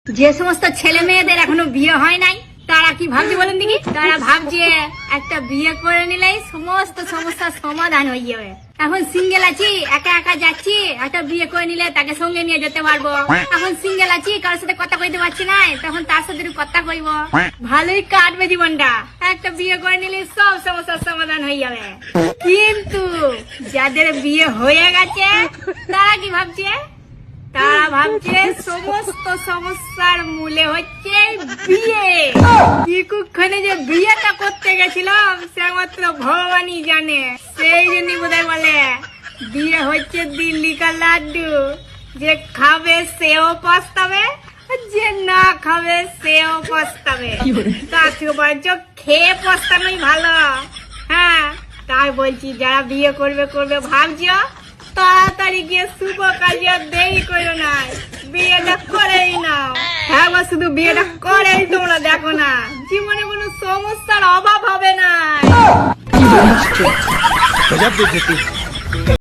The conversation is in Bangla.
যে সমস্ত ছেলে মেয়েদের এখনো বিয়ে হয় নাই তারা কি ভাবছে বলেন দেখি? তারা ভাবছে একটা বিয়ে করে নিলেই সমস্ত সমস্যার সমাধান হয়ে যাবে। এখন সিঙ্গেল আছি, একা একা যাচ্ছি, একটা বিয়ে করে নিলে তাকে সঙ্গে নিয়ে যেতে পারবো। এখন সিঙ্গেল আছি, কারোর সাথে কথা কইতে পারছি না, তখন তার সাথে একটু কথা কইব, ভালোই কাটবে জীবনটা। একটা বিয়ে করে নিলে সব সমস্যার সমাধান হয়ে যাবে। কিন্তু যাদের বিয়ে হয়ে গেছে তারা কি ভাবছে? তারা ভাবছে সমস্ত সমস্যার মূলে হচ্ছে বিয়ে। কিছুক্ষণে যে বিয়েটা করতে গেছিলাম সে মাত্র ভগবানই জানে। সেই জন্য বোধহয় বলে বিয়ে হচ্ছে দিল্লি কা লাড্ডু, যে খাবে সেও পস্তাবে, যে না খাবে সেও পস্তাবে। তার থেকে বরঞ্চ খেয়ে পস্তানোই ভালো। হ্যাঁ, তাই বলছি যারা বিয়ে করবে করবে ভাবছো, তাড়াতাড়ি গিয়ে শুভ কাজে দেরি করো না, বিয়েটা করেই নাও। হ্যাঁ, শুধু বিয়েটা করেই তোমরা দেখো না, জীবনে কোনো সমস্যার অভাব হবে না।